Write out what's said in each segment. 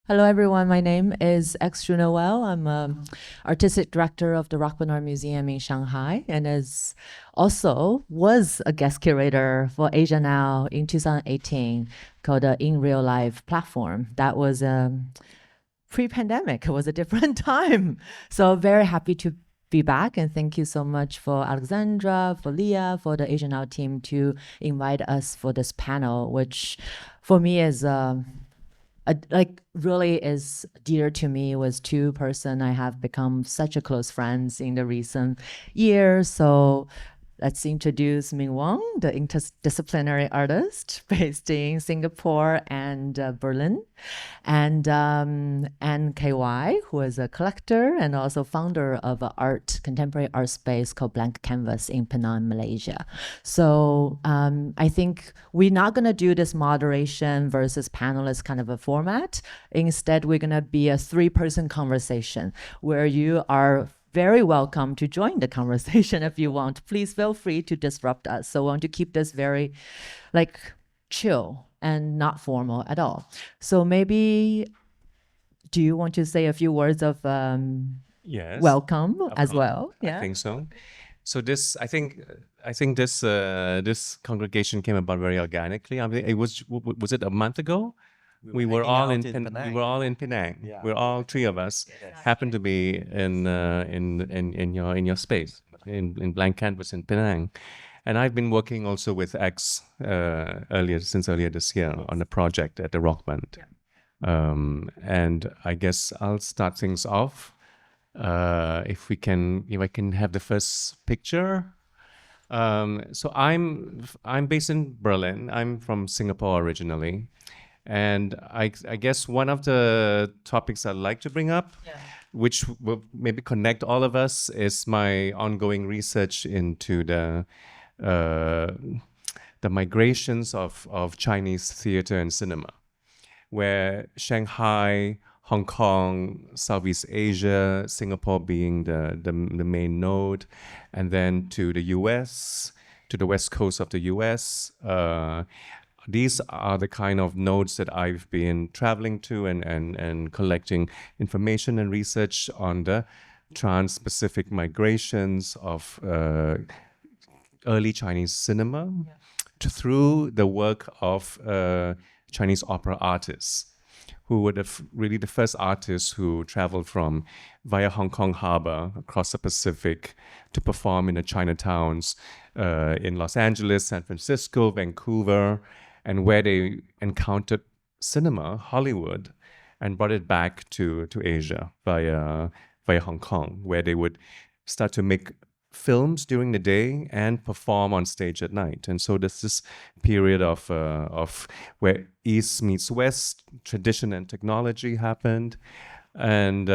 Hello, everyone. My name is Zhu-Nowell. I'm artistic director of the Rockbund Art Museum in Shanghai, and was a guest curator for Asia Now in 2018, called the In Real Life platform. That was pre-pandemic. It was a different time. So very happy to be back, and thank you so much for Alexandra, for Leah, for the Asia Now team to invite us for this panel, which for me is really is dear to me. Was two person I have become such a close friends in the recent years. So let's introduce Ming Wong, the interdisciplinary artist based in Singapore and Berlin, and KY, who is a collector and also founder of an contemporary art space called Blank Canvas in Penang, Malaysia. So I think we're not going to do this moderation versus panelist kind of a format. Instead, we're going to be a three-person conversation where you are very welcome to join the conversation if you want. Please feel free to disrupt us. So we want to keep this very chill and not formal at all. So maybe, do you want to say a few words of Yes, welcome as well? I think so. So I think this congregation came about very organically. I mean, it was it a month ago? We were all in Penang. We were all in Penang. Yeah. We're all three of us happened to be in your space in Blank Canvas in Penang, and I've been working also with X earlier this year on a project at the Rockbund. And I guess I'll start things off. If I can have the first picture. So I'm based in Berlin. I'm from Singapore originally. And I guess one of the topics I'd like to bring up, which will maybe connect all of us, is my ongoing research into the migrations of Chinese theater and cinema, where Shanghai, Hong Kong, Southeast Asia, Singapore being the main node, and then to the US, to the west coast of the US. These are the kind of nodes that I've been traveling to and collecting information and research on the trans-Pacific migrations of early Chinese cinema through the work of Chinese opera artists, who were really the first artists who traveled via Hong Kong Harbor across the Pacific to perform in the Chinatowns in Los Angeles, San Francisco, Vancouver, and where they encountered cinema, Hollywood, and brought it back to Asia via Hong Kong, where they would start to make films during the day and perform on stage at night. And so there's this period of where East meets West, tradition and technology happened, and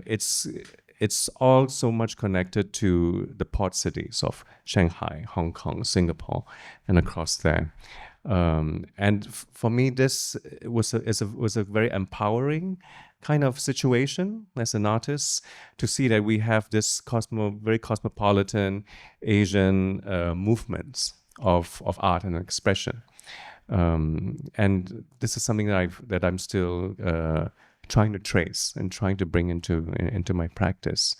it's all so much connected to the port cities of Shanghai, Hong Kong, Singapore, and across there. And for me, this was a very empowering kind of situation as an artist, to see that we have this very cosmopolitan Asian movements of art and expression. And this is something that I'm still trying to trace and trying to bring into my practice.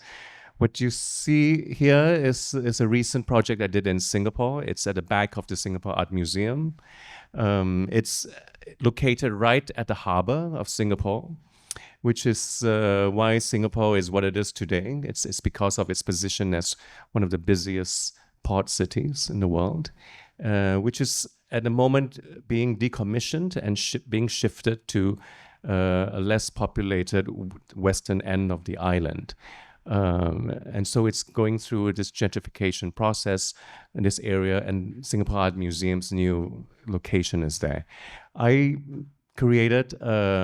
What you see here is a recent project I did in Singapore. It's at the back of the Singapore Art Museum. It's located right at the harbor of Singapore, which is why Singapore is what it is today. It's because of its position as one of the busiest port cities in the world, which is at the moment being decommissioned and being shifted to a less populated western end of the island. And so it's going through this gentrification process in this area, and Singapore Art Museum's new location is there. I created a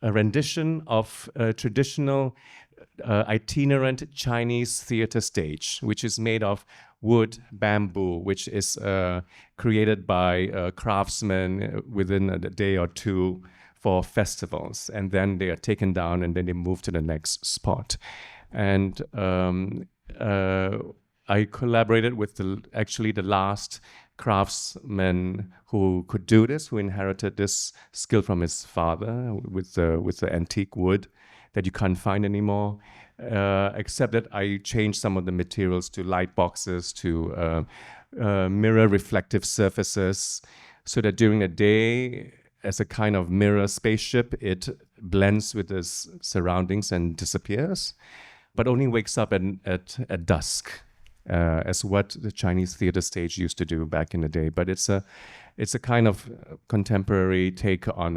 rendition of a traditional itinerant Chinese theater stage, which is made of wood, bamboo, which is created by craftsmen within a day or two for festivals, and then they are taken down and then they move to the next spot. And I collaborated with the last craftsman who could do this, who inherited this skill from his father with the antique wood that you can't find anymore. Except that I changed some of the materials to light boxes, to mirror reflective surfaces, so that during the day, as a kind of mirror spaceship, it blends with its surroundings and disappears, but only wakes up at dusk, as what the Chinese theater stage used to do back in the day. But it's a kind of contemporary take on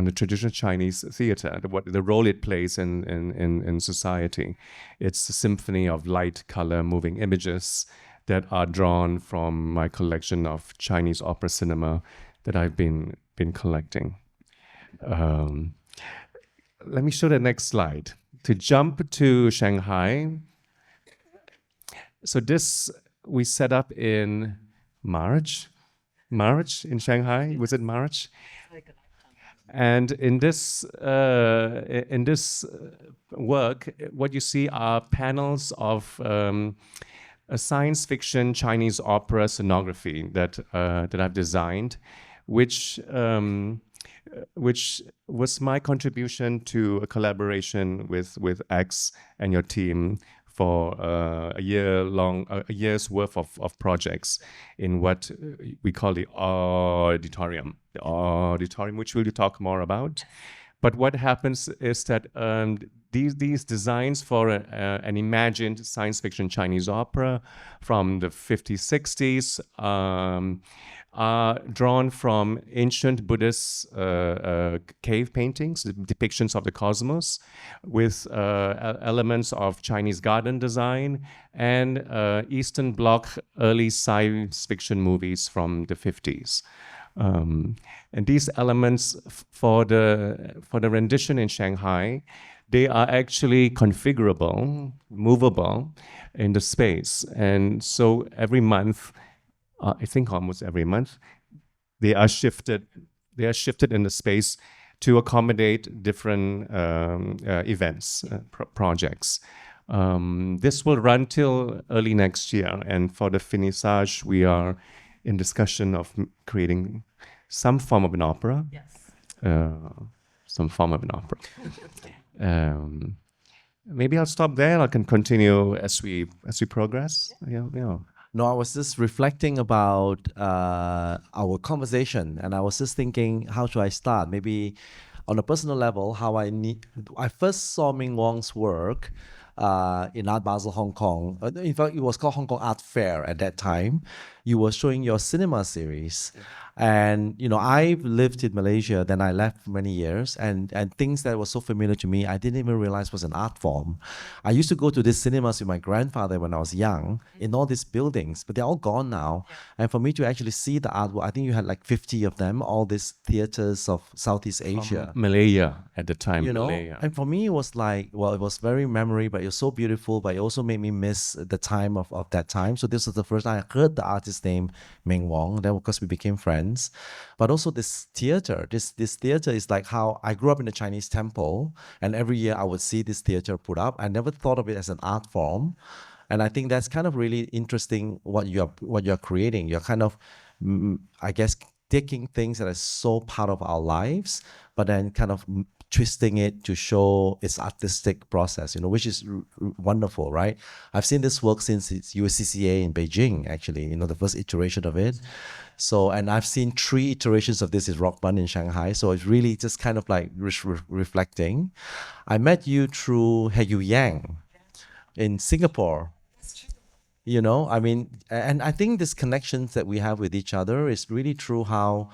the traditional Chinese theater, the role it plays in society. It's a symphony of light, color, moving images that are drawn from my collection of Chinese opera cinema that I've been collecting. Let me show the next slide. To jump to Shanghai. So this we set up in March in Shanghai. Was it March? And in this work, what you see are panels of a science fiction Chinese opera scenography that I've designed, which was my contribution to a collaboration with X and your team for a year's worth of projects in what we call the auditorium, which we'll talk more about. But what happens is that these designs for an imagined science fiction Chinese opera from the 50s, 60s are drawn from ancient Buddhist cave paintings, depictions of the cosmos, with elements of Chinese garden design and Eastern Bloc early science fiction movies from the 50s. And these elements for the rendition in Shanghai, they are actually configurable, movable in the space. And so every month, I think almost every month, they are shifted in the space to accommodate different events, projects. This will run till early next year, and for the finissage, we are in discussion of creating some form of an opera. Yes. Some form of an opera. Maybe I'll stop there. I can continue as we progress. Yeah. No, I was just reflecting about our conversation, and I was just thinking, how should I start? Maybe on a personal level, I first saw Ming Wong's work in Art Basel, Hong Kong. In fact, it was called Hong Kong Art Fair at that time. You were showing your cinema series. And, I've lived in Malaysia, then I left for many years, and things that were so familiar to me, I didn't even realize was an art form. I used to go to these cinemas with my grandfather when I was young, in all these buildings, but they're all gone now. And for me to actually see the artwork, I think you had like 50 of them, all these theaters of Southeast Asia. Malaysia at the time, Malaysia. And for me, it was like, well, it was very memory, but it was so beautiful, but it also made me miss the time of that time. So this was the first time I heard the artist's name, Ming Wong. Then, of course, we became friends. But also this theater, this theater is like how I grew up in a Chinese temple, and every year I would see this theater put up. I never thought of it as an art form. And I think that's kind of really interesting what you're creating. You're kind of, I guess, taking things that are so part of our lives, but then kind of twisting it to show its artistic process, which is wonderful, right? I've seen this work since its USCCA in Beijing, actually, the first iteration of it. So, and I've seen 3 iterations of this in Rockbund in Shanghai. So it's really just kind of like reflecting. I met you through Yu Yang in Singapore. I mean, and I think this connections that we have with each other is really true how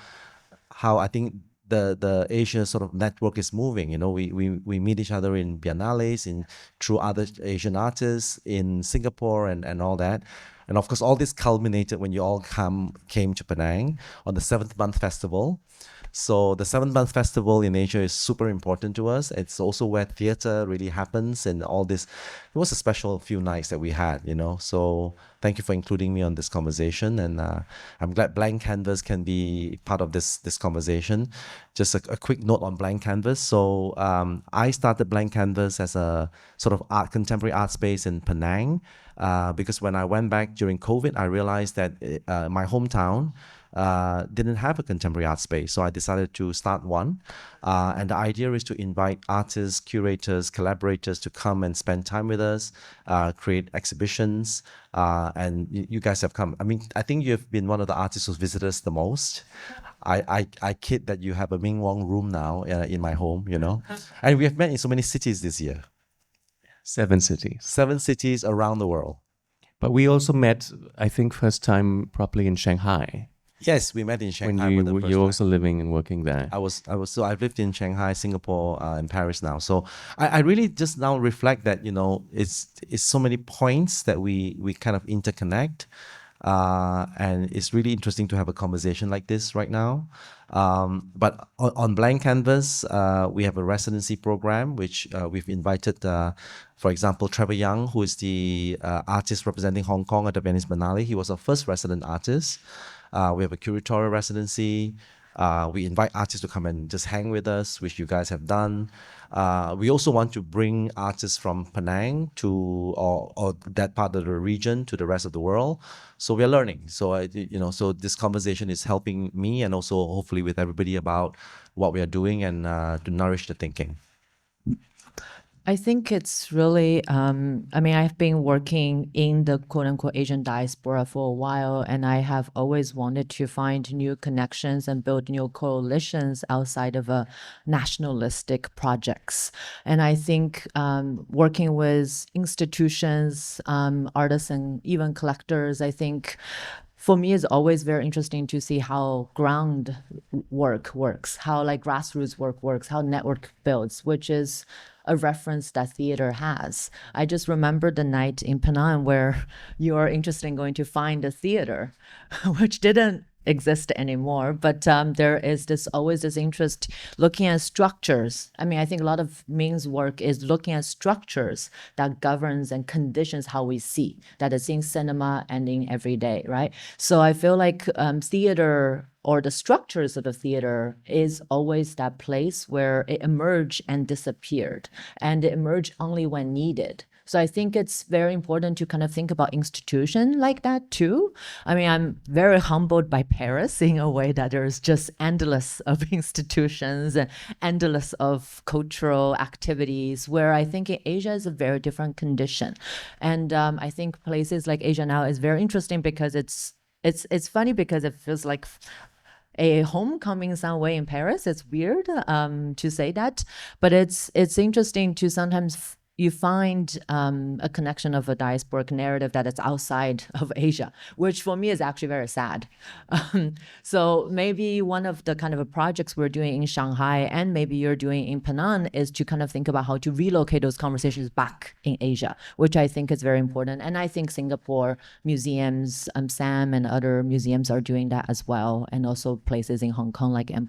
I think the Asia sort of network is moving. We meet each other in biennales, through other Asian artists in Singapore and all that. And of course, all this culminated when you all came to Penang on the 7th Month Festival. So the 7th Month Festival in Asia is super important to us. It's also where theater really happens and all this. It was a special few nights that we had, So thank you for including me on this conversation. And I'm glad Blank Canvas can be part of this conversation. Just a quick note on Blank Canvas. So I started Blank Canvas as a sort of contemporary art space in Penang. Because when I went back during COVID, I realized that my hometown didn't have a contemporary art space. So I decided to start one. And the idea is to invite artists, curators, collaborators to come and spend time with us, create exhibitions. And you guys have come. I mean, I think you've been one of the artists who's visited us the most. I kid that you have a Ming Wong room now in my home, you know. And we have met in so many cities this year. 7 cities. 7 cities around the world. But we also met, I think, first time properly in Shanghai. Yes, we met in Shanghai. When for the first you're time. also living and working there. So I've lived in Shanghai, Singapore, and Paris now. So I really just now reflect that, you know, it's so many points that we kind of interconnect. And it's really interesting to have a conversation like this right now. But on Blank Canvas, we have a residency program, which we've invited, for example, Trevor Young, who is the artist representing Hong Kong at the Venice Biennale. He was our first resident artist. We have a curatorial residency. We invite artists to come and just hang with us, which you guys have done. We also want to bring artists from Penang to or that part of the region to the rest of the world. So we are learning. So so this conversation is helping me and also hopefully with everybody about what we are doing and to nourish the thinking. I think it's really, I mean, I've been working in the quote unquote Asian diaspora for a while, and I have always wanted to find new connections and build new coalitions outside of nationalistic projects. And I think working with institutions, artists, and even collectors, I think for me, it's always very interesting to see how ground work works, how like grassroots work works, how network builds, which is a reference that theater has. I just remember the night in Penang where you are interested in going to find a theater, which didn't exist anymore, but there is always this interest looking at structures. I mean, I think a lot of Ming's work is looking at structures that governs and conditions how we see, that is in cinema and in everyday, right? So I feel like theater or the structures of the theater is always that place where it emerged and disappeared, and it emerged only when needed. So I think it's very important to kind of think about institution like that too. I mean, I'm very humbled by Paris in a way that there's just endless of institutions and endless of cultural activities, where I think in Asia is a very different condition. And I think places like Asia now is very interesting because it's funny because it feels like a homecoming some way in Paris. It's weird to say that, but it's interesting to sometimes you find a connection of a diasporic narrative that is outside of Asia, which for me is actually very sad. So maybe one of the kind of projects we're doing in Shanghai and maybe you're doing in Penang is to kind of think about how to relocate those conversations back in Asia, which I think is very important. And I think Singapore museums, SAM and other museums are doing that as well, and also places in Hong Kong like M+.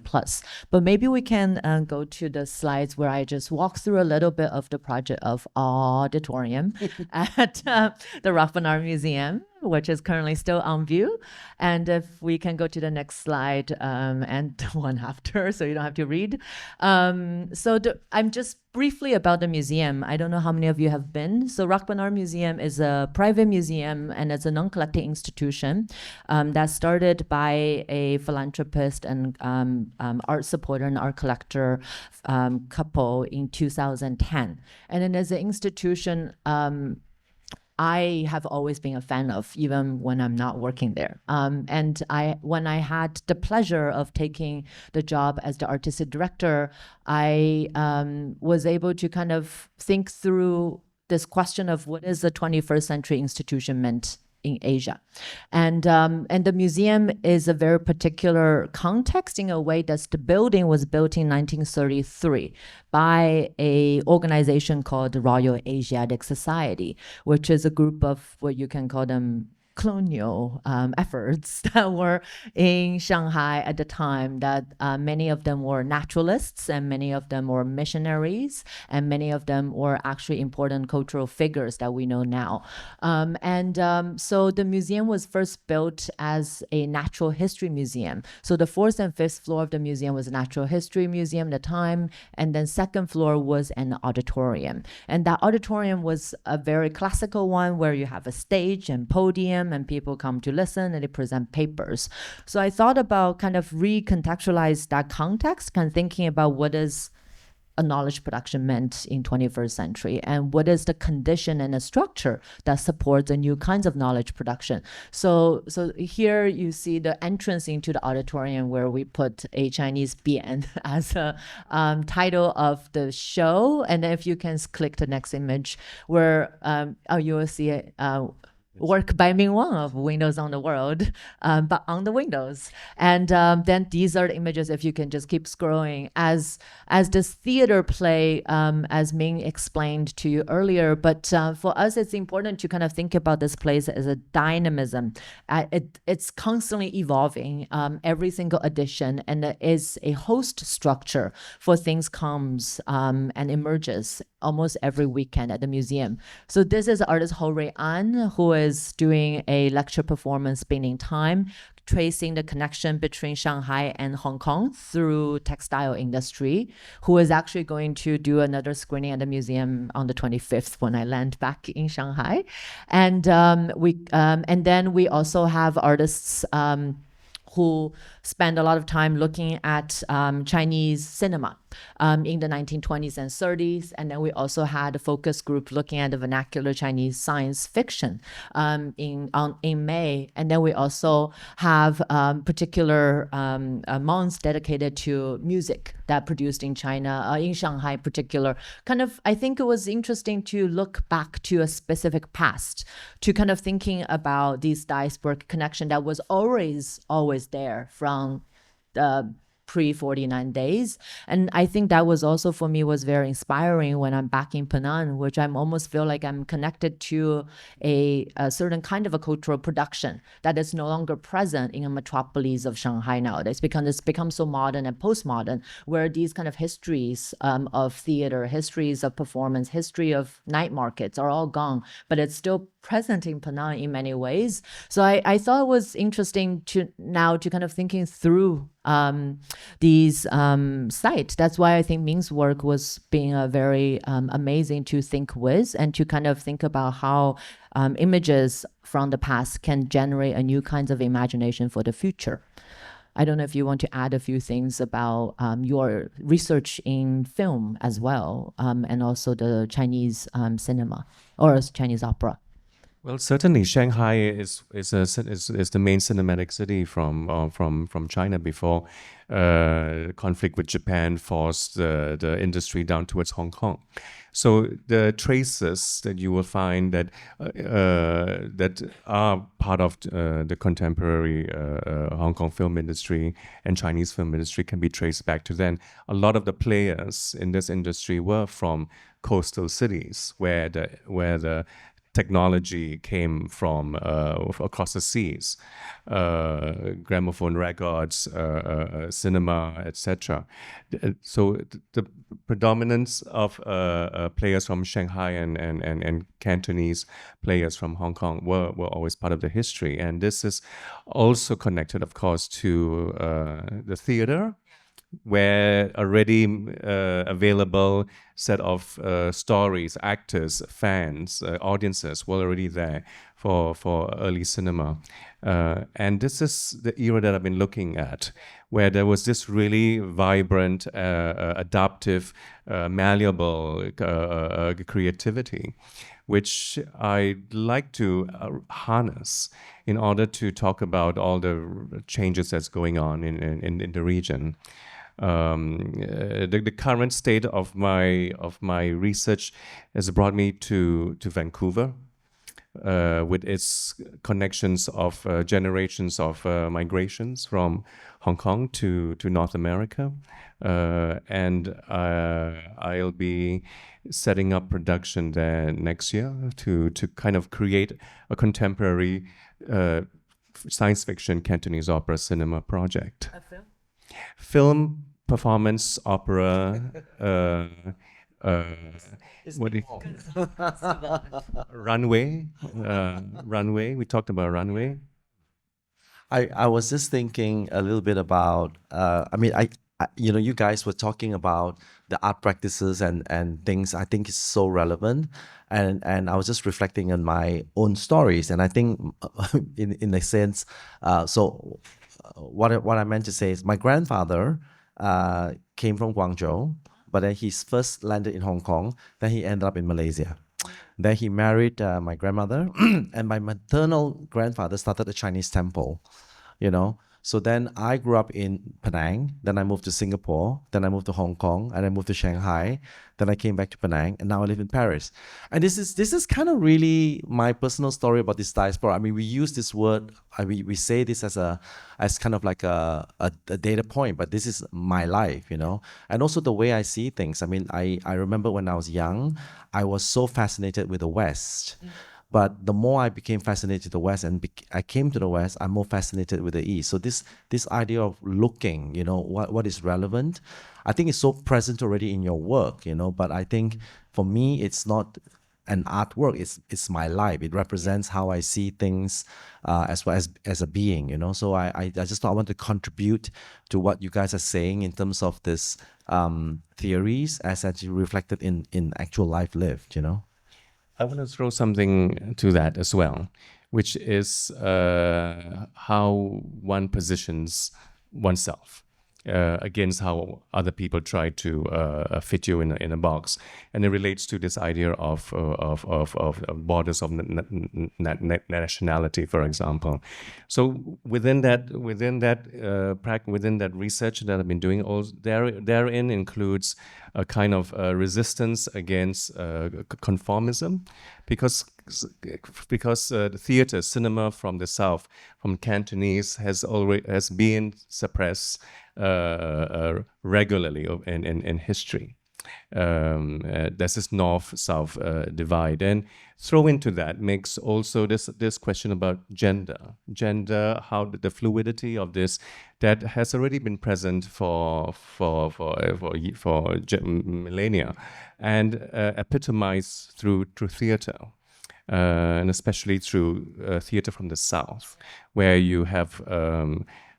But maybe we can go to the slides where I just walk through a little bit of the project of auditorium at the Rockbund Art Museum, which is currently still on view. And if we can go to the next slide and the one after, so you don't have to read. I'm just briefly about the museum. I don't know how many of you have been. So Rockbund Art Museum is a private museum and it's a non-collecting institution that started by a philanthropist and art supporter and art collector couple in 2010. And then as an institution, I have always been a fan of, even when I'm not working there. And when I had the pleasure of taking the job as the artistic director, I was able to kind of think through this question of what is the 21st century institution meant in Asia. And the museum is a very particular context in a way that the building was built in 1933 by a organization called the Royal Asiatic Society, which is a group of what you can call them colonial efforts that were in Shanghai at the time, that many of them were naturalists and many of them were missionaries and many of them were actually important cultural figures that we know now. So the museum was first built as a natural history museum. So the 4th and 5th floor of the museum was a natural history museum at the time, and then 2nd floor was an auditorium. And that auditorium was a very classical one where you have a stage and podium museum and people come to listen and they present papers. So I thought about kind of recontextualize that context, kind of thinking about what is a knowledge production meant in 21st century and what is the condition and the structure that supports the new kinds of knowledge production. So here you see the entrance into the auditorium where we put a Chinese bian as a title of the show. And then if you can click the next image where you will see work by Ming Wong of Windows on the World, but on the Windows. And then these are the images, if you can just keep scrolling, as this theater play, as Ming explained to you earlier. But for us, it's important to kind of think about this place as a dynamism. It's constantly evolving, every single edition, and there is a host structure for things comes and emerges almost every weekend at the museum. So this is artist Ho Rui An, who is doing a lecture performance Spinning Time, tracing the connection between Shanghai and Hong Kong through textile industry, who is actually going to do another screening at the museum on the 25th when I land back in Shanghai. And then we also have artists who spend a lot of time looking at Chinese cinema in the 1920s and 30s. And then we also had a focus group looking at the vernacular Chinese science fiction in May. And then we also have particular months dedicated to music that produced in China, in Shanghai in particular. Kind of, I think it was interesting to look back to a specific past, to kind of thinking about these diasporic connection that was always there from the pre-49 days. And I think that was also for me was very inspiring when I'm back in Penang, which I'm almost feel like I'm connected to a certain kind of a cultural production that is no longer present in a metropolis of Shanghai nowadays, because it's become so modern and postmodern, where these kind of histories of theater, histories of performance, history of night markets are all gone, but it's still present in Penang in many ways. So I thought it was interesting to kind of thinking through these sites. That's why I think Ming's work was being a very amazing to think with, and to kind of think about how images from the past can generate a new kinds of imagination for the future. I don't know if you want to add a few things about your research in film as well, and also the Chinese cinema or Chinese opera. Well, certainly Shanghai is the main cinematic city from China before conflict with Japan forced the industry down towards Hong Kong. So the traces that you will find that are part of the contemporary Hong Kong film industry and Chinese film industry can be traced back to then. A lot of the players in this industry were from coastal cities where the technology came from across the seas, gramophone records, cinema, etc. So the predominance of players from Shanghai and Cantonese players from Hong Kong were always part of the history. And this is also connected, of course, to the theater, where already available set of stories, actors, fans, audiences were already there for early cinema. And this is the era that I've been looking at, where there was this really vibrant, adaptive, malleable creativity, which I'd like to harness in order to talk about all the changes that's going on in the region. The current state of my research has brought me to Vancouver, with its connections of generations of migrations from Hong Kong to North America, and I'll be setting up production there next year to kind of create a contemporary science fiction Cantonese opera cinema project. A film? Film, performance, opera, what do you runway, runway. We talked about runway. I was just thinking a little bit about, you guys were talking about the art practices and things. I think is so relevant, and I was just reflecting on my own stories, and I think in a sense, what I meant to say is my grandfather came from Guangzhou, but then he first landed in Hong Kong. Then he ended up in Malaysia. Then he married my grandmother, and my maternal grandfather started a Chinese temple, you know. So then I grew up in Penang, then I moved to Singapore, then I moved to Hong Kong, and I moved to Shanghai, then I came back to Penang, and now I live in Paris. And this is kind of really my personal story about this diaspora. I mean, we use this word, we say this as kind of like a data point, but this is my life, and also the way I see things. I mean, I remember when I was young, I was so fascinated with the West. But the more I became fascinated with the West and I came to the West, I'm more fascinated with the East. So this idea of looking, what is relevant, I think it's so present already in your work, But I think for me, it's not an artwork. It's my life. It represents how I see things as well as a being, So I just thought I want to contribute to what you guys are saying in terms of this theories as actually reflected in actual life lived, I want to throw something to that as well, which is how one positions oneself against how other people try to fit you in a box, and it relates to this idea of borders of nationality, for example. So within that research that I've been doing, also therein includes a kind of resistance against conformism, because the theater, cinema from the South, from Cantonese, has been suppressed regularly in history. There's this north-south divide, and throw into that makes also this question about gender, how the fluidity of this that has already been present for millennia, and epitomized through theater. And especially through theater from the South, where you have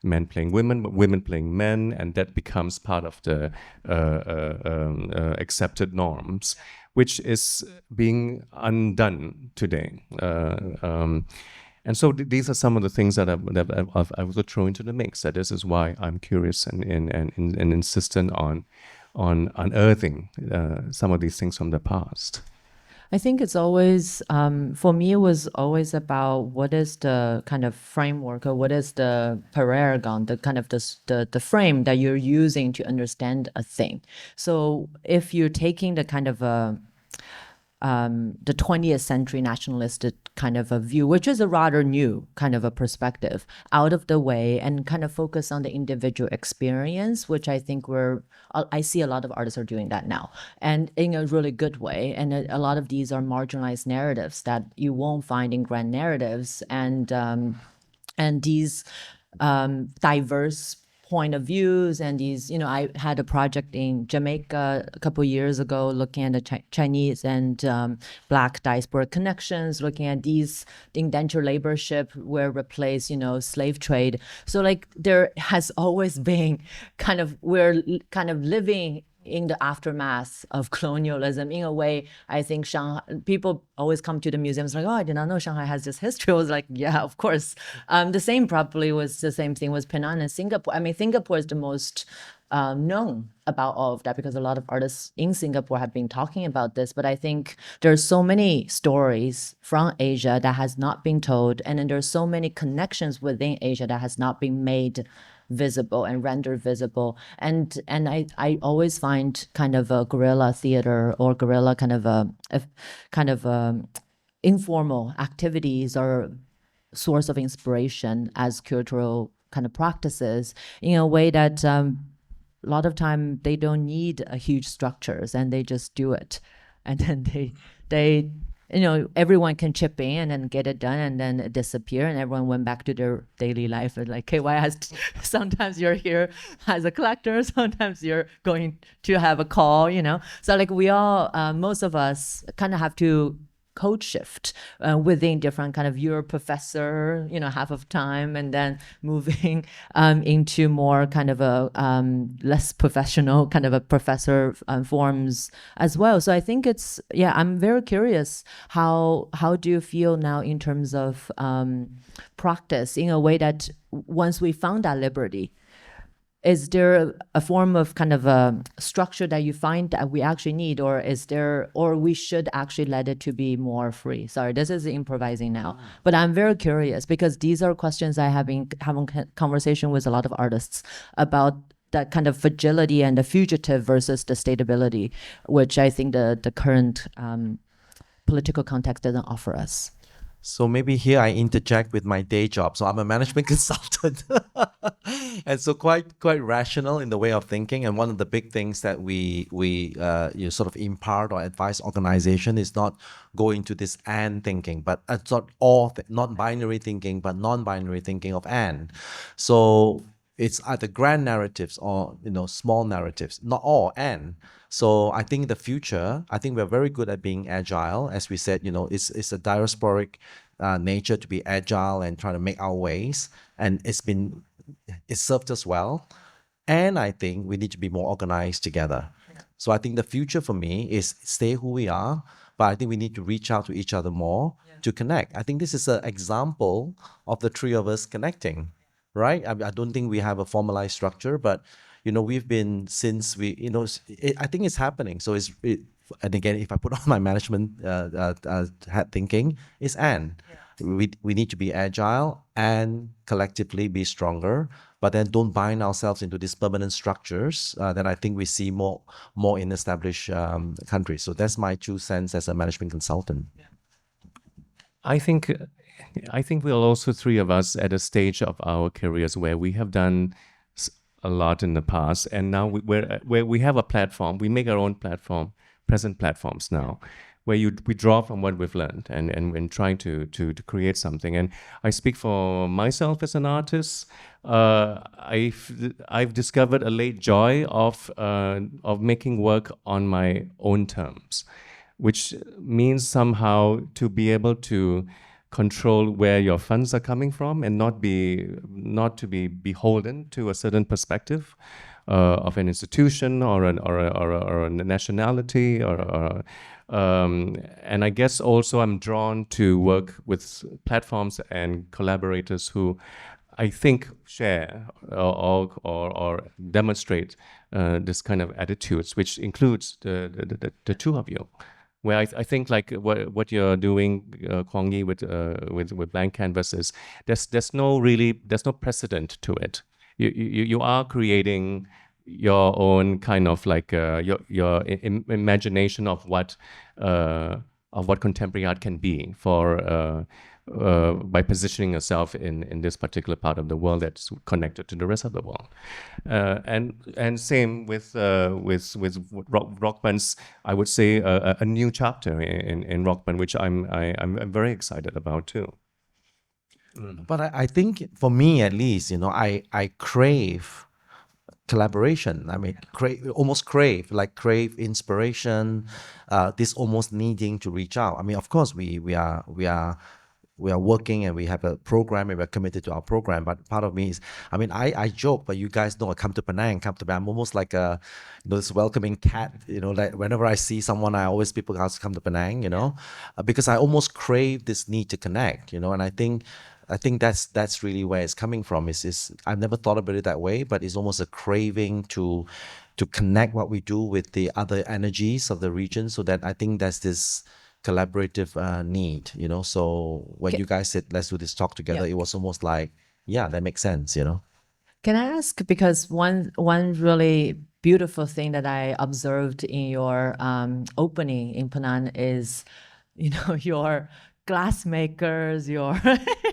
men playing women, women playing men, and that becomes part of the accepted norms, which is being undone today. And so these are some of the things that I also throw into the mix. That this is why I'm curious and insistent on unearthing some of these things from the past. I think it's always, for me, it was always about what is the kind of framework, or what is the paragon, the kind of the frame that you're using to understand a thing. So if you're taking the kind of the 20th century nationalistic kind of a view, which is a rather new kind of a perspective, out of the way, and kind of focus on the individual experience, which I think I see a lot of artists are doing that now, and in a really good way. And a lot of these are marginalized narratives that you won't find in grand narratives, and these diverse point of views, and these, I had a project in Jamaica a couple of years ago looking at the Chinese and Black diaspora connections, looking at these indentured laborship were replaced, slave trade. So like there has always been we're kind of living in the aftermath of colonialism. In a way, I think Shanghai, people always come to the museums like, oh, I did not know Shanghai has this history. I was like, yeah, of course. The same probably was the same thing with Penang and Singapore. I mean, Singapore is the most known about all of that, because a lot of artists in Singapore have been talking about this. But I think there's so many stories from Asia that has not been told, and then there's so many connections within Asia that has not been made visible and rendered visible. And I always find kind of a guerrilla theater or guerrilla kind of informal activities or source of inspiration as cultural kind of practices, in a way that a lot of time they don't need a huge structures, and they just do it, and then they everyone can chip in and get it done, and then it disappear, and everyone went back to their daily life. And like, KY has, sometimes you're here as a collector, sometimes you're going to have a call, So like we all, most of us kind of have to code shift within different kind of you're a professor, half of time, and then moving into more kind of a less professional kind of a professor forms as well. So I think I'm very curious how do you feel now in terms of practice in a way that once we found that liberty, is there a form of kind of a structure that you find that we actually need, or we should actually let it to be more free? Sorry, this is improvising now, but I'm very curious because these are questions I have been having conversation with a lot of artists about that kind of fragility and the fugitive versus the stability, which I think the current political context doesn't offer us. So maybe here I interject with my day job. So I'm a management consultant, and so quite rational in the way of thinking. And one of the big things that we sort of impart or advise organization is not go into this and thinking, but not binary thinking, but non-binary thinking of and. So it's either grand narratives or small narratives, not all and. So I think the future, I think we're very good at being agile. As we said, it's a diasporic nature to be agile and trying to make our ways. And it served us well. And I think we need to be more organized together. Yeah. So I think the future for me is stay who we are, but I think we need to reach out to each other more to connect. I think this is an example of the three of us connecting, right? I don't think we have a formalized structure, but we've been since I think it's happening. So and again, if I put on my management hat thinking, it's we need to be agile and collectively be stronger, but then don't bind ourselves into these permanent structures that I think we see more in established countries. So that's my 2 cents as a management consultant. I think we're also three of us at a stage of our careers where we have done a lot in the past, and now where we have a platform, we make our own platform, present platforms now, where we draw from what we've learned and trying to create something. And I speak for myself as an artist. I've discovered a late joy of making work on my own terms, which means somehow to be able to control where your funds are coming from and not to be beholden to a certain perspective of an institution or a nationality and I guess also I'm drawn to work with platforms and collaborators who I think share or demonstrate this kind of attitudes, which includes the two of you. Where I think like what you're doing, Kwong with Blank Canvas is there's no precedent to it. You are creating your own kind of like your imagination of what contemporary art can be for by positioning yourself in this particular part of the world that's connected to the rest of the world, and same with Rockbund's, I would say a new chapter in Rockbund, which I'm very excited about too. But I think for me at least, I crave collaboration. I mean, crave inspiration. This almost needing to reach out. I mean, of course, we are working and we have a program and we're committed to our program. But part of me is, I mean, I joke, but you guys know I come to Penang. I'm almost like this welcoming cat. Like whenever I see someone, people ask to come to Penang. Because I almost crave this need to connect. And I think that's really where it's coming from. Is I've never thought about it that way, but it's almost a craving to connect what we do with the other energies of the region. So that I think that's this collaborative need. So when you guys said let's do this talk together, it was almost like, yeah, that makes sense. Can I ask, because one really beautiful thing that I observed in your opening in Penang is, your glassmakers, your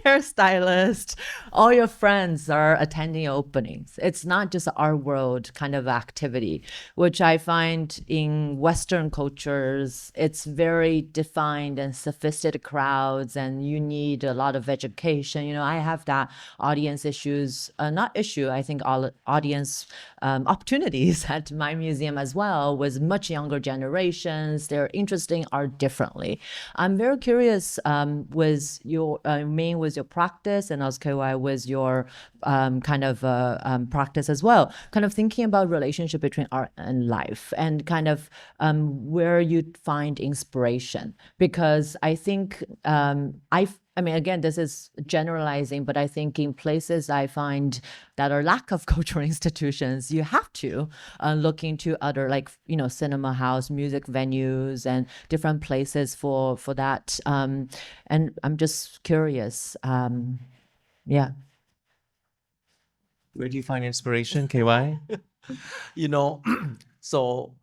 hairstylists, all your friends are attending openings. It's not just our world kind of activity, which I find in Western cultures, it's very defined and sophisticated crowds, and you need a lot of education. You know, I have that audience issues, not issue, I think all audience opportunities at my museum as well with much younger generations. They're interesting art differently. I'm very curious with your Ming, with your practice, and also KY with your kind of practice as well. Kind of thinking about relationship between art and life, and kind of where you find inspiration. Because I think I mean, again, this is generalizing, but I think in places I find that are lack of cultural institutions, you have to look into other, like, you know, cinema house, music venues, and different places for that. And I'm just curious. Yeah. Where do you find inspiration, KY? You know, so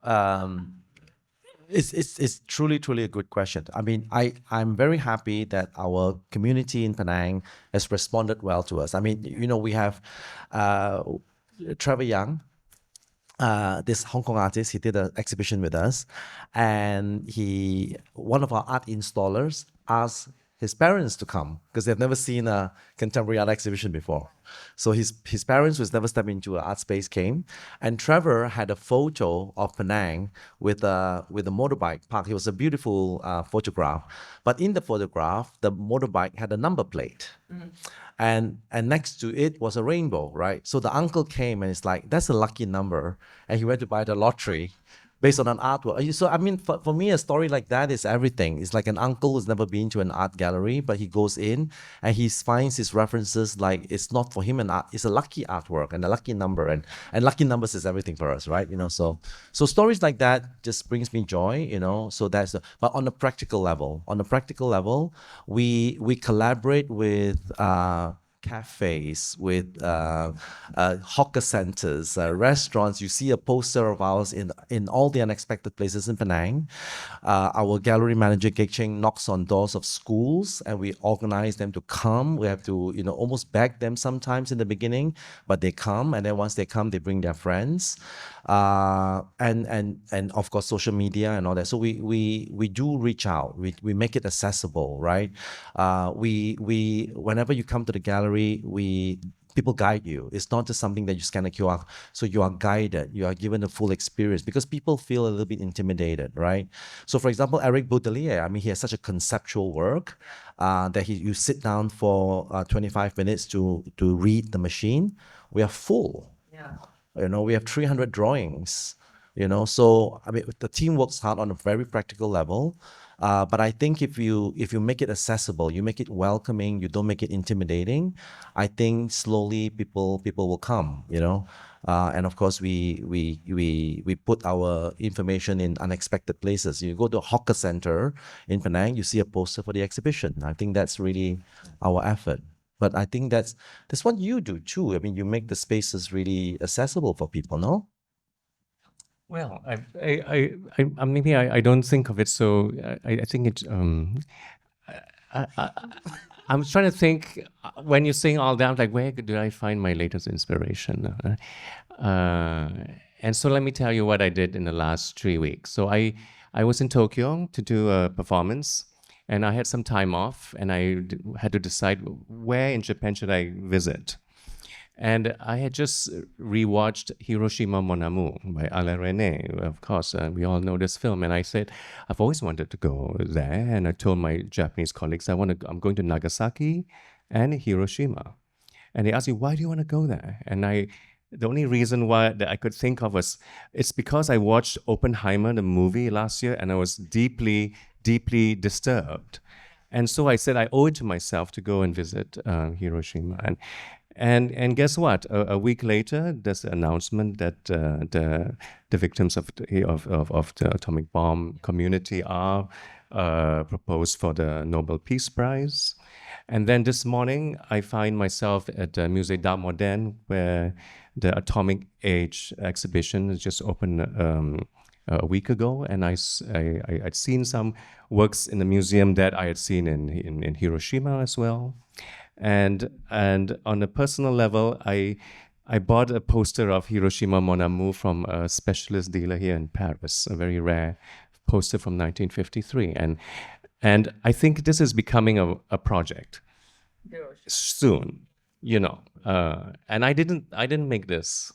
it's truly a good question. I mean, I'm very happy that our community in Penang has responded well to us. I mean, you know, we have Trevor Young, this Hong Kong artist. He did an exhibition with us, and one of our art installers asked his parents to come because they've never seen a contemporary art exhibition before. So his parents, who's never stepped into an art space, came, and Trevor had a photo of Penang with a motorbike parked. It was a beautiful photograph, but in the photograph, the motorbike had a number plate. And next to it was a rainbow, right? So the uncle came and it's like, that's a lucky number. And he went to buy the lottery based on an artwork. So, I mean, for me, a story like that is everything. It's like an uncle who's never been to an art gallery, but he goes in and he finds his references like it's not for him an art, it's a lucky artwork and a lucky number. And lucky numbers is everything for us, right? You know, so stories like that just brings me joy, you know. So but on a practical level, we collaborate with cafes, with hawker centers, restaurants. You see a poster of ours in all the unexpected places in Penang. Our gallery manager, Gek Cheng, knocks on doors of schools, and we organize them to come. We have to, you know, almost beg them sometimes in the beginning, but they come, and then once they come, they bring their friends. And of course social media and all that. So we do reach out. We make it accessible, right? We whenever you come to the gallery, people guide you. It's not just something that you scan a QR. So you are guided. You are given the full experience because people feel a little bit intimidated, right? So for example, Eric Baudelaire, I mean, he has such a conceptual work that you sit down for 25 minutes to read the machine. We are full. Yeah. You know, we have 300 drawings, you know. So, I mean, the team works hard on a very practical level. But I think if you make it accessible, you make it welcoming, you don't make it intimidating, I think slowly people will come, you know. And of course, we put our information in unexpected places. You go to a hawker center in Penang, you see a poster for the exhibition. I think that's really our effort. But I think that's what you do too. I mean, you make the spaces really accessible for people, no? Well, maybe I don't think of it so. I think it. I'm trying to think when you're saying all that, like, where do I find my latest inspiration? And so let me tell you what I did in the last 3 weeks. So I was in Tokyo to do a performance. And I had some time off, and I had to decide where in Japan should I visit. And I had just rewatched Hiroshima Mon Amour by Alain Resnais. Of course, we all know this film. And I said, I've always wanted to go there. And I told my Japanese colleagues, I'm going to Nagasaki and Hiroshima. And they asked me, why do you want to go there? And the only reason why that I could think of was, it's because I watched Oppenheimer, the movie, last year, and I was deeply disturbed. And so I said I owe it to myself to go and visit Hiroshima. And guess what? A week later, there's an announcement that the victims of the atomic bomb community are proposed for the Nobel Peace Prize. And then this morning, I find myself at the Musée d'Art Moderne, where the Atomic Age exhibition has just opened a week ago, and I'd seen some works in the museum that I had seen in Hiroshima as well. And on a personal level, I bought a poster of Hiroshima Mon Amour from a specialist dealer here in Paris, a very rare poster from 1953. And I think this is becoming a project soon, and I didn't make this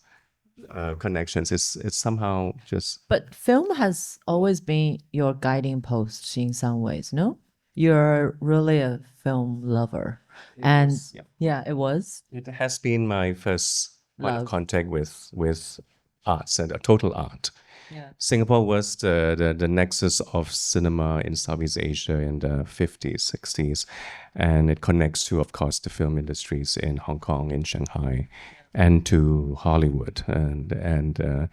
connections. It's somehow just. But film has always been your guiding post in some ways, no? You're really a film lover. And was, yeah. yeah, it was. It has been my first point of Love. contact with arts and total art. Yeah. Singapore was the nexus of cinema in Southeast Asia in the 50s, 60s, and it connects to, of course, the film industries in Hong Kong, in Shanghai, and to Hollywood, and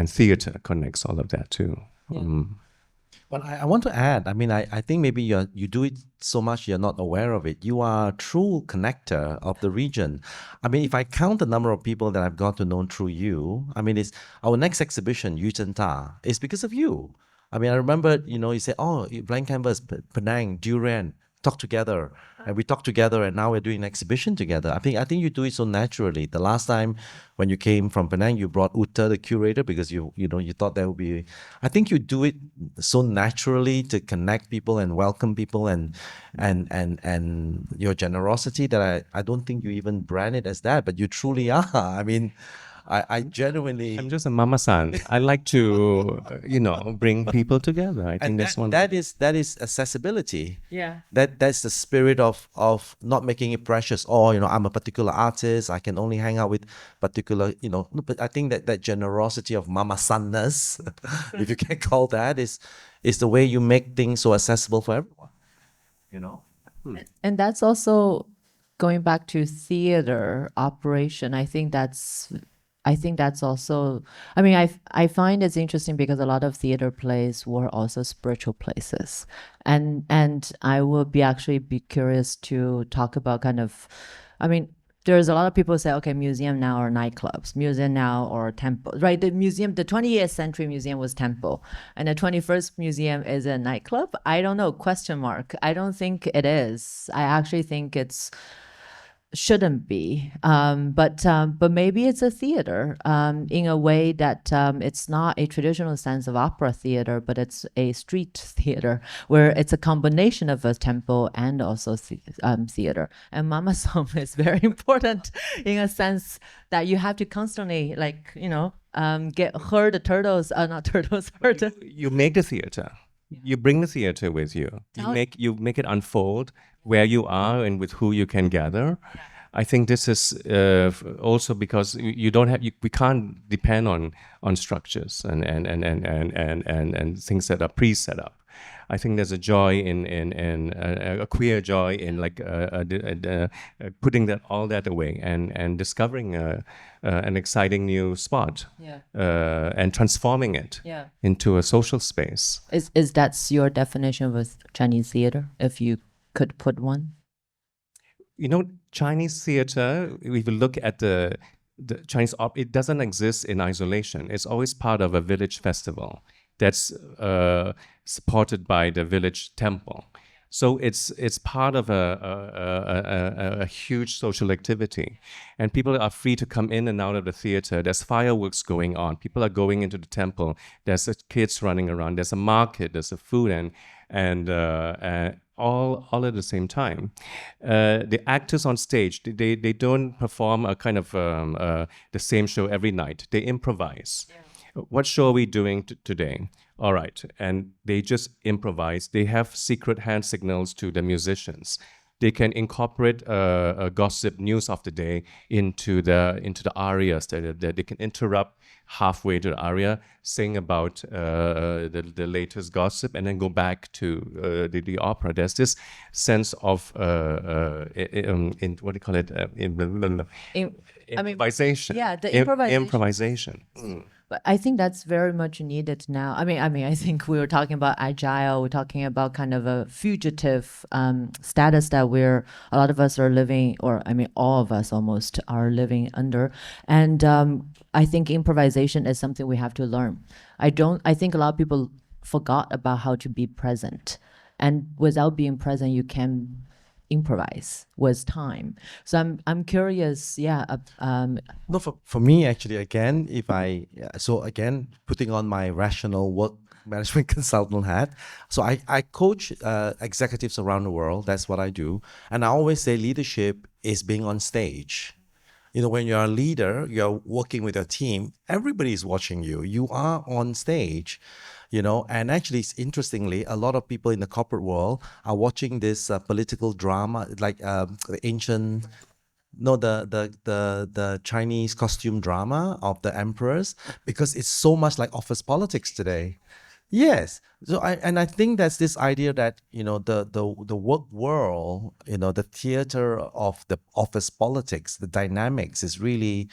theater connects all of that too. But I want to add, I mean, I think maybe you do it so much you're not aware of it. You are a true connector of the region. I mean, if I count the number of people that I've got to know through you, I mean, it's our next exhibition, Yu Zhen Ta, is because of you. I mean, I remember, you said, oh, blank canvas, Penang, durian, talk together. And we talked together, and now we're doing an exhibition together. I think you do it so naturally. The last time when you came from Penang, you brought Uta, the curator, because you thought that would be. I think you do it so naturally to connect people and welcome people, and your generosity that I don't think you even brand it as that, but you truly are. I mean, I genuinely. I'm just a mama-san. I like to, bring people together. I think that's one. That is accessibility. Yeah. That's the spirit of not making it precious. Oh, I'm a particular artist. I can only hang out with particular, no, but I think that generosity of mama-sanness, if you can call that, is the way you make things so accessible for everyone. And that's also going back to theater operation. I think that's also, I mean, I find it's interesting because a lot of theater plays were also spiritual places. And I would actually be curious to talk about kind of, I mean, there's a lot of people say, okay, museum now or nightclubs, museum now or temple, right? The 20th century museum was temple, and the 21st museum is a nightclub. I don't know, question mark. I don't think it is. I actually think shouldn't be, but maybe it's a theater in a way that it's not a traditional sense of opera theater, but it's a street theater where it's a combination of a temple and also theater. And Mama Song is very important in a sense that you have to constantly get herd the turtles, not turtles, herd. You make the theater. You bring the theater with you. You make it unfold where you are and with who you can gather. I think this is also because you don't have we can't depend on structures and things that are pre-set up. I think there's a joy in a queer joy in putting all that away and discovering an exciting new spot, and transforming it into a social space. Is that your definition of Chinese theater, if you could put one? Chinese theater, if you look at the Chinese opera, it doesn't exist in isolation. It's always part of a village festival that's supported by the village temple. So it's part of a huge social activity, and people are free to come in and out of the theater. There's fireworks going on. People are going into the temple. There's kids running around. There's a market. There's a food and all at the same time. The actors on stage, they don't perform a kind of the same show every night. They improvise. Yeah. What show are we doing today? All right, and they just improvise. They have secret hand signals to the musicians. They can incorporate gossip news of the day into the arias. They can interrupt halfway to the aria, sing about the latest gossip, and then go back to the opera. There's this sense of what do you call it? Improvisation. The improvisation. Improvisation. Mm. But I think that's very much needed now. I mean, I think we were talking about agile. We're talking about kind of a fugitive status that a lot of us are living, or I mean, all of us almost are living under. And I think improvisation is something we have to learn. I think a lot of people forgot about how to be present. And without being present, you can improvise with time. So I'm curious, No, for me, actually, again, so again, putting on my rational work management consultant hat. So I coach executives around the world. That's what I do. And I always say leadership is being on stage. When you're a leader, you're working with a team, everybody's watching you. You are on stage, and actually, interestingly, a lot of people in the corporate world are watching this political drama, like the ancient, no, the Chinese costume drama of the emperors, because it's so much like office politics today. Yes. So I think that's this idea that the work world, the theater of the office politics, the dynamics is really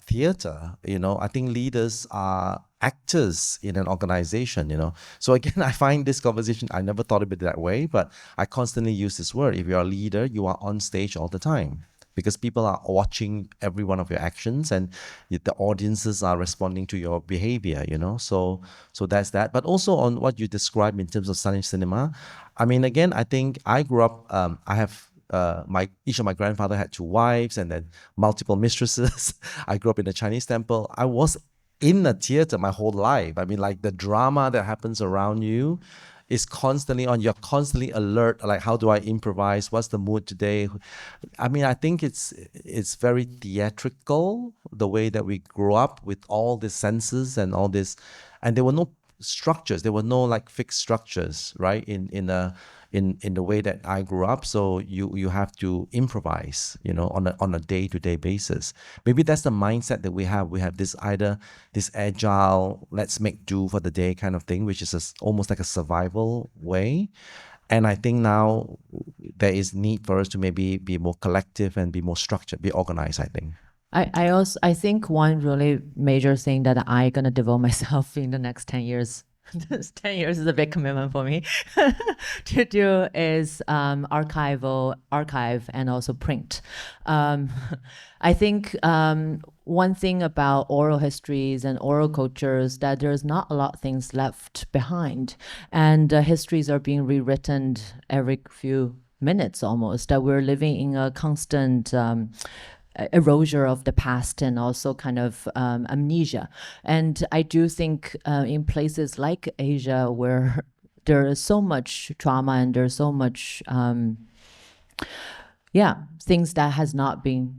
theater. I think leaders are actors in an organization. So again, I find this conversation, I never thought of it that way, but I constantly use this word. If you're a leader, you are on stage all the time, because people are watching every one of your actions, and the audiences are responding to your behavior, so that's that. But also on what you described in terms of silent cinema, I mean, again, I think I grew up, I have each of my grandfather had 2 wives and then multiple mistresses. I grew up in a Chinese temple. I was in the theater my whole life. I mean, like, the drama that happens around you is constantly on. You're constantly alert, like, how do I improvise? What's the mood today? I mean, I think it's very theatrical, the way that we grew up with all the senses and all this, and there were no structures. There were no like fixed structures, right? In the way that I grew up. So you have to improvise, on a day-to-day basis. Maybe that's the mindset that we have. We have this agile, let's make do for the day kind of thing, which is almost like a survival way. And I think now there is need for us to maybe be more collective and be more structured, be organized, I think. I think one really major thing that I'm gonna devote myself in the next 10 years. 10 years is a big commitment for me to do is archive and also print. I think one thing about oral histories and oral cultures that there's not a lot of things left behind, and histories are being rewritten every few minutes almost. That we're living in a constant erasure of the past and also kind of amnesia. And I do think in places like Asia, where there is so much trauma and there's so much things that has not been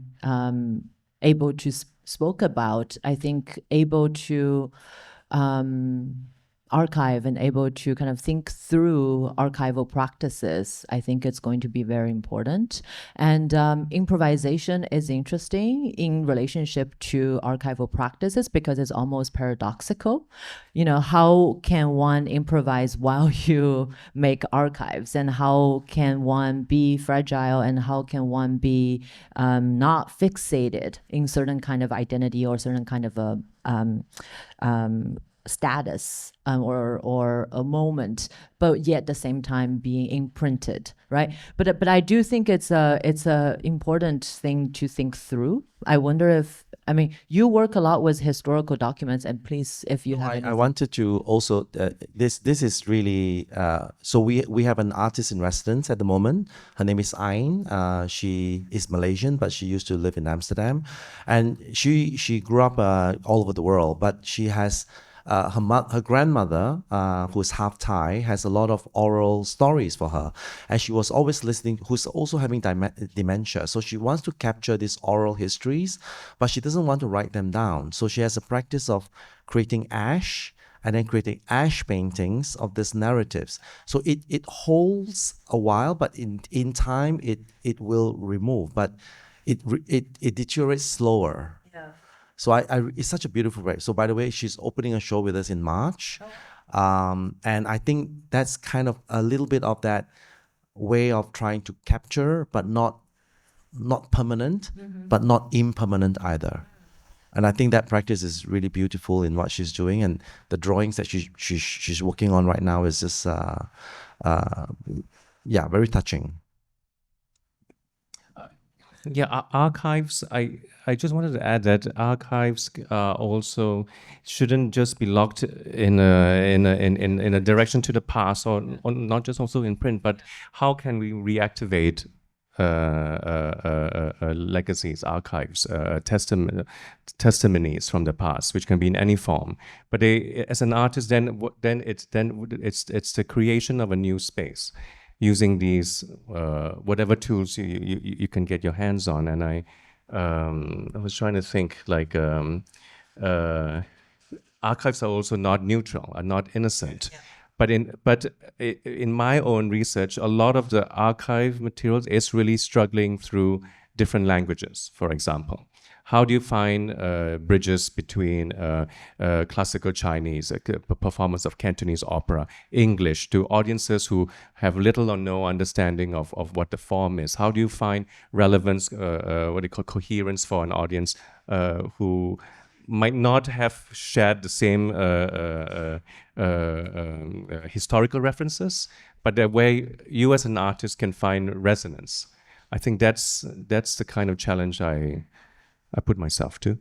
able to spoke about, I think able to archive and able to kind of think through archival practices, I think it's going to be very important. And improvisation is interesting in relationship to archival practices because it's almost paradoxical. How can one improvise while you make archives, and how can one be fragile, and how can one be not fixated in certain kind of identity or certain kind of a status or a moment, but yet at the same time being imprinted, right? But I do think it's a important thing to think through. I wonder if, I mean, you work a lot with historical documents, and please, if you have I wanted to also this is really so we have an artist in residence at the moment. Her name is Ain. She is Malaysian, but she used to live in Amsterdam, and she grew up all over the world, but she has her grandmother, who's half Thai, has a lot of oral stories for her, and she was always listening. Who's also having dementia, so she wants to capture these oral histories, but she doesn't want to write them down. So she has a practice of creating ash and then creating ash paintings of these narratives. So it holds a while, but in time it will remove, but it deteriorates slower. Yeah. So it's such a beautiful way. So by the way, she's opening a show with us in March. And I think that's kind of a little bit of that way of trying to capture, but not permanent, but not impermanent either. And I think that practice is really beautiful in what she's doing. And the drawings that she's working on right now is just, very touching. Yeah, archives. I just wanted to add that archives also shouldn't just be locked in a direction to the past, or not just also in print, but how can we reactivate legacies, archives, testimonies from the past, which can be in any form. But they, as an artist, it's the creation of a new space, using these whatever tools you can get your hands on. And I was trying to think like. Archives are also not neutral, are not innocent. Yeah. But in my own research, a lot of the archive materials is really struggling through different languages. For example, how do you find bridges between classical Chinese, performance of Cantonese opera, English, to audiences who have little or no understanding of what the form is? How do you find relevance, what they call coherence for an audience who might not have shared the same historical references, but the way you as an artist can find resonance? I think that's the kind of challenge I put myself to.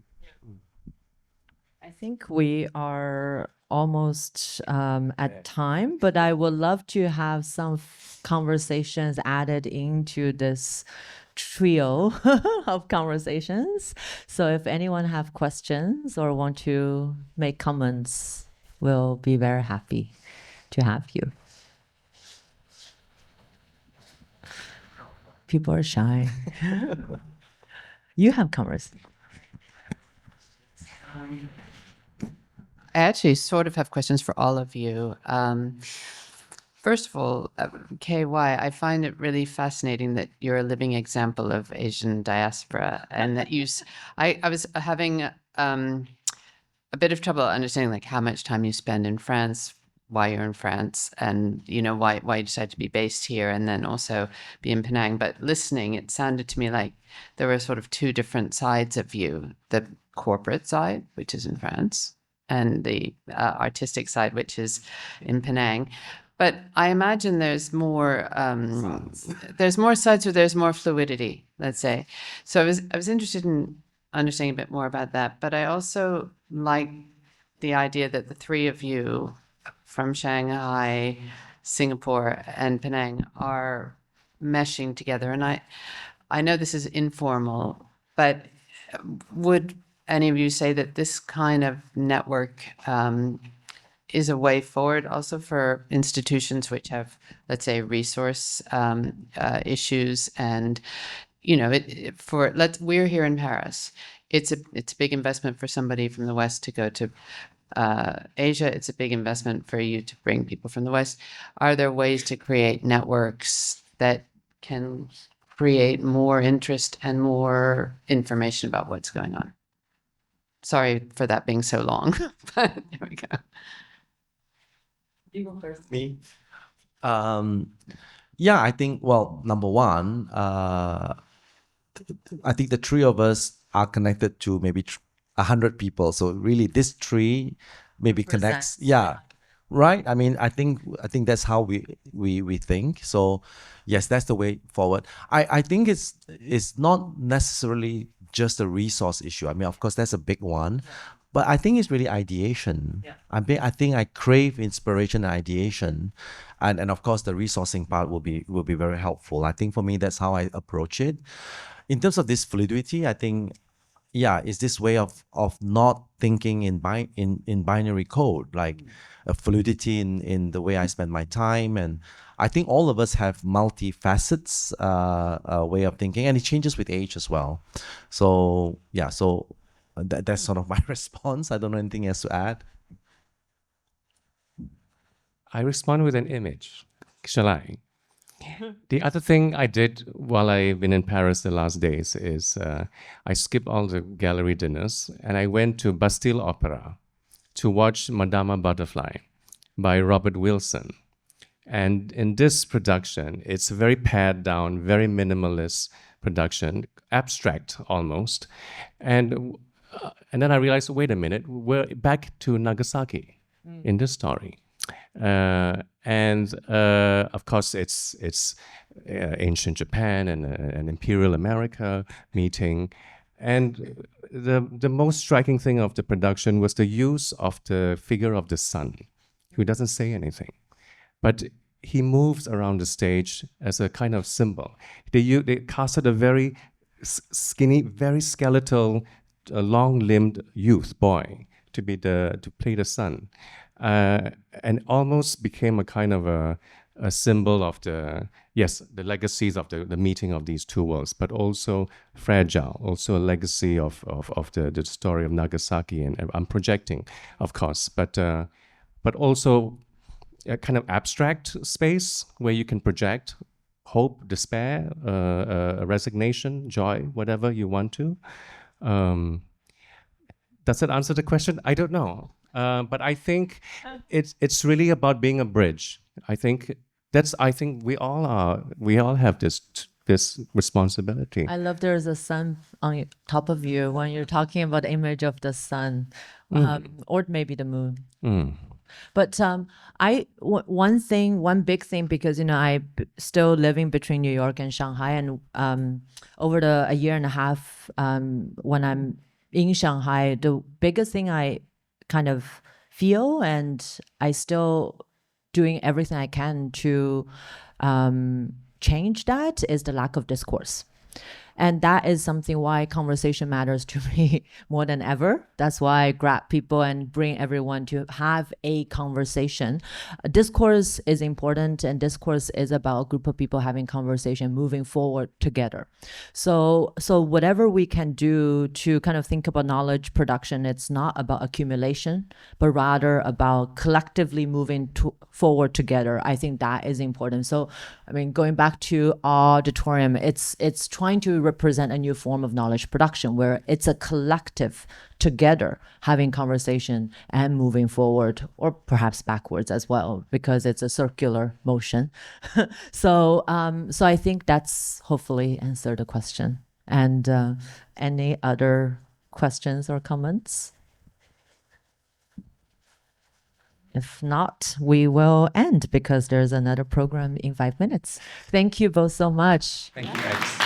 I think we are almost at time, but I would love to have some conversations added into this trio of conversations. So if anyone have questions or want to make comments, we'll be very happy to have you. People are shy. You have conversations. I actually sort of have questions for all of you. First of all, KY, I find it really fascinating that you're a living example of Asian diaspora, and that I was having a bit of trouble understanding like how much time you spend in France, why you're in France, and why you decided to be based here, and then also be in Penang. But listening, it sounded to me like there were sort of two different sides of you: the corporate side, which is in France, and the artistic side, which is in Penang. But I imagine there's more sides, or there's more fluidity, let's say. So I was interested in understanding a bit more about that. But I also like the idea that the three of you from Shanghai, Singapore, and Penang are meshing together. And I know this is informal, but would any of you say that this kind of network is a way forward also for institutions which have, let's say, resource issues? And we're here in Paris. It's a big investment for somebody from the West to go to Asia. It's a big investment for you to bring people from the West. Are there ways to create networks that can create more interest and more information about what's going on? Sorry for that being so long, but there we go. You go first. Me? Yeah, I think, well, number one, I think the three of us are connected to maybe 100 people. So really this tree maybe connects. Yeah. Right. I mean, I think that's how we think. So yes, that's the way forward. I think it's not necessarily just a resource issue. I mean, of course, that's a big one. But I think it's really ideation. Yeah. I think I crave inspiration and ideation, and of course the resourcing part will be very helpful. I think for me that's how I approach it. In terms of this fluidity, I think, yeah, it's this way of not thinking in binary code, like a fluidity in the way I spend my time. And I think all of us have multi-facets way of thinking, and it changes with age as well. So yeah, that's sort of my response. I don't know anything else to add. I respond with an image. Shall I? The other thing I did while I've been in Paris the last days is I skipped all the gallery dinners and I went to Bastille Opera to watch Madama Butterfly by Robert Wilson. And in this production, it's a very pared down, very minimalist production, abstract almost. And then I realized, wait a minute, we're back to Nagasaki in this story. Of course, it's ancient Japan and Imperial America meeting. And the most striking thing of the production was the use of the figure of the sun, who doesn't say anything, but he moves around the stage as a kind of symbol. They casted a very skinny, very skeletal, long-limbed youth boy to play the sun, and almost became a kind of a symbol of the legacies of the meeting of these two worlds, but also fragile, also a legacy of the story of Nagasaki. And I'm projecting, of course, but also a kind of abstract space where you can project hope, despair, resignation, joy, whatever you want to. Does that answer the question? I don't know. But I think it's really about being a bridge. I think we all are. We all have this responsibility. I love there's a sun on top of you when you're talking about the image of the sun, or maybe the moon. But one big thing, because still living between New York and Shanghai, and over a year and a half, when I'm in Shanghai, the biggest thing I kind of feel, and I still doing everything I can to change that, is the lack of discourse. And that is something why conversation matters to me more than ever. That's why I grab people and bring everyone to have a conversation. Discourse is important, and discourse is about a group of people having conversation, moving forward together. So whatever we can do to kind of think about knowledge production, it's not about accumulation, but rather about collectively moving forward together. I think that is important. So, going back to auditorium, it's trying to represent a new form of knowledge production where it's a collective together having conversation and moving forward, or perhaps backwards as well, because it's a circular motion. So I think that's hopefully answered the question. And any other questions or comments? If not, we will end because there's another program in 5 minutes. Thank you both so much. Thank you, X.